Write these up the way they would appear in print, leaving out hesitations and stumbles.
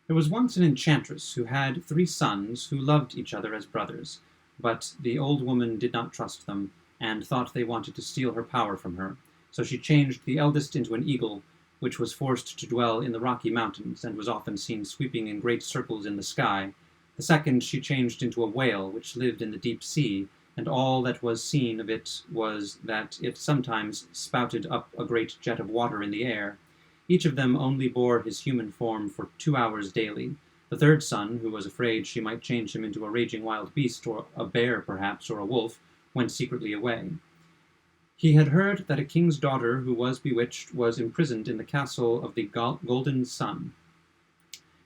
There was once an enchantress who had 3 sons who loved each other as brothers, but the old woman did not trust them, and thought they wanted to steal her power from her. So she changed the eldest into an eagle, which was forced to dwell in the Rocky Mountains, and was often seen sweeping in great circles in the sky. The second she changed into a whale, which lived in the deep sea, and all that was seen of it was that it sometimes spouted up a great jet of water in the air. Each of them only bore his human form for 2 hours daily. The third son, who was afraid she might change him into a raging wild beast, or a bear perhaps, or a wolf, went secretly away. He had heard that a king's daughter who was bewitched was imprisoned in the castle of the Golden Sun,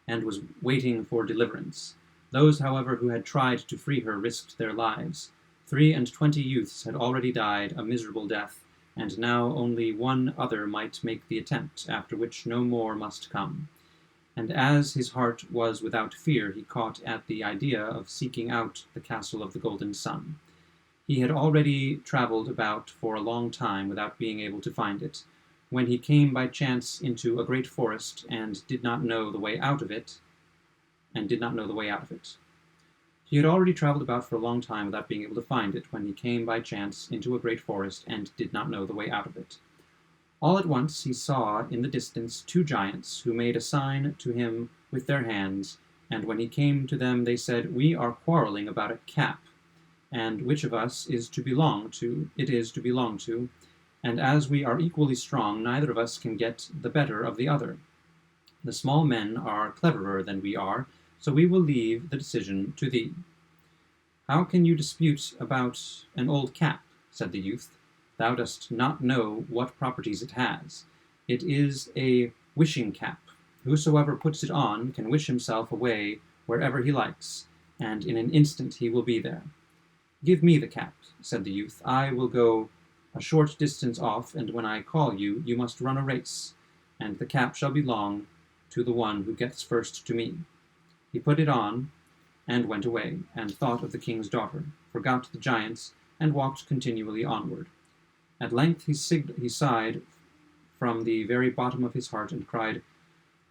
and was waiting for deliverance. Those, however, who had tried to free her risked their lives. 23 youths had already died a miserable death, and now only one other might make the attempt, after which no more must come. And as his heart was without fear, he caught at the idea of seeking out the castle of the Golden Sun. He had already traveled about for a long time without being able to find it, when he came by chance into a great forest, and did not know the way out of it. He had already traveled about for a long time without being able to find it, when he came by chance into a great forest, and did not know the way out of it. All at once he saw in the distance 2 giants, who made a sign to him with their hands, and when he came to them they said, "We are quarreling about a cap, and which of us it is to belong to, and as we are equally strong, neither of us can get the better of the other. The small men are cleverer than we are, so we will leave the decision to thee." "How can you dispute about an old cap?" said the youth. "Thou dost not know what properties it has. It is a wishing cap. Whosoever puts it on can wish himself away wherever he likes, and in an instant he will be there." "Give me the cap," said the youth. "I will go a short distance off, and when I call you, you must run a race, and the cap shall belong to the one who gets first to me." He put it on, and went away, and thought of the king's daughter, forgot the giants, and walked continually onward. At length he sighed from the very bottom of his heart, and cried,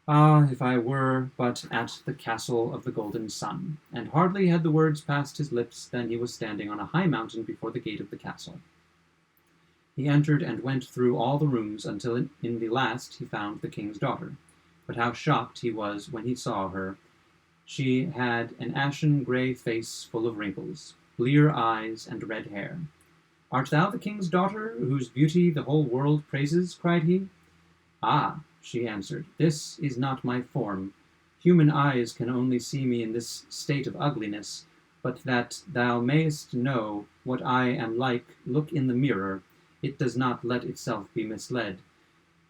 "Ah, if I were but at the castle of the Golden Sun!" And hardly had the words passed his lips than he was standing on a high mountain before the gate of the castle. He entered and went through all the rooms until in the last he found the king's daughter. But how shocked he was when he saw her! She had an ashen grey face full of wrinkles, blear eyes, and red hair. "Art thou the king's daughter, whose beauty the whole world praises?" cried he. "Ah," she answered, "this is not my form. Human eyes can only see me in this state of ugliness, but that thou mayest know what I am like, look in the mirror. It does not let itself be misled.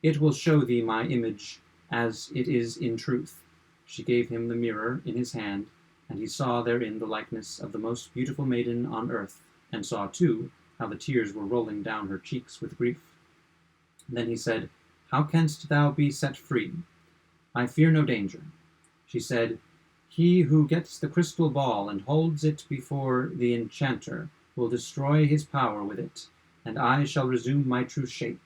It will show thee my image as it is in truth." She gave him the mirror in his hand, and he saw therein the likeness of the most beautiful maiden on earth, and saw, too, how the tears were rolling down her cheeks with grief. Then he said, "How canst thou be set free?" "I fear no danger." She said, "He who gets the crystal ball and holds it before the enchanter will destroy his power with it, and I shall resume my true shape.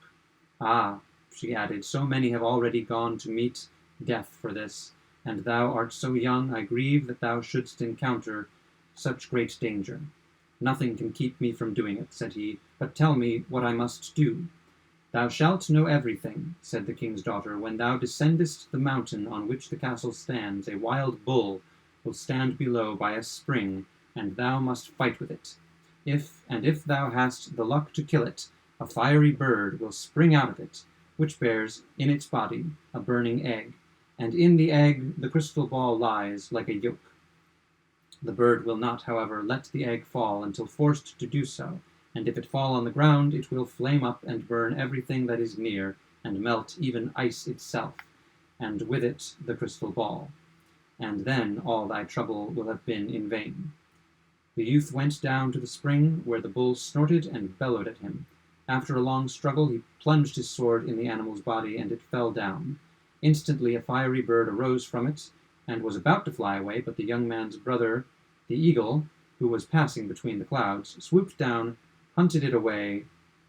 Ah," she added, "so many have already gone to meet death for this, and thou art so young, I grieve that thou shouldst encounter such great danger." "Nothing can keep me from doing it," said he, "but tell me what I must do." "Thou shalt know everything," said the king's daughter. "When thou descendest the mountain on which the castle stands, a wild bull will stand below by a spring, and thou must fight with it. If thou hast the luck to kill it, a fiery bird will spring out of it, which bears in its body a burning egg, and in the egg the crystal ball lies like a yolk. The bird will not, however, let the egg fall until forced to do so, and if it fall on the ground, it will flame up and burn everything that is near, and melt even ice itself, and with it the crystal ball. And then all thy trouble will have been in vain." The youth went down to the spring, where the bull snorted and bellowed at him. After a long struggle, he plunged his sword in the animal's body, and it fell down. Instantly a fiery bird arose from it, and was about to fly away, but the young man's brother, the eagle, who was passing between the clouds, swooped down, hunted it away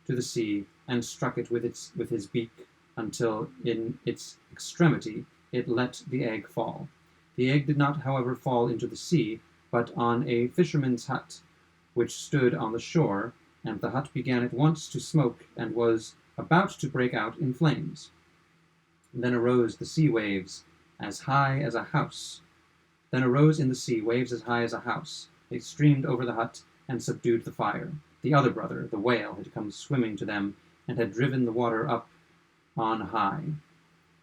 to the sea, and struck it with his beak, until in its extremity it let the egg fall. The egg did not, however, fall into the sea, but on a fisherman's hut, which stood on the shore, and the hut began at once to smoke, and was about to break out in flames. Then arose the sea waves as high as a house. Then arose in the sea waves as high as a house. They streamed over the hut and subdued the fire. The other brother, the whale, had come swimming to them, and had driven the water up on high.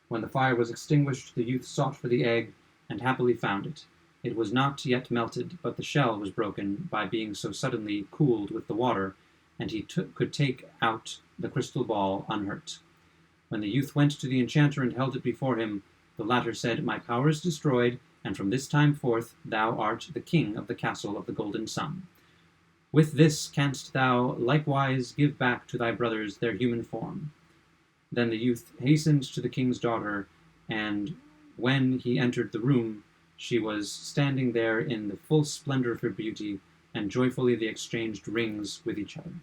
When the fire was extinguished, the youth sought for the egg, and happily found it. It was not yet melted, but the shell was broken by being so suddenly cooled with the water, and he could take out the crystal ball unhurt. When the youth went to the enchanter and held it before him, the latter said, "My power is destroyed, and from this time forth thou art the king of the castle of the golden sun. With this canst thou likewise give back to thy brothers their human form." Then the youth hastened to the king's daughter, and when he entered the room, she was standing there in the full splendor of her beauty, and joyfully they exchanged rings with each other.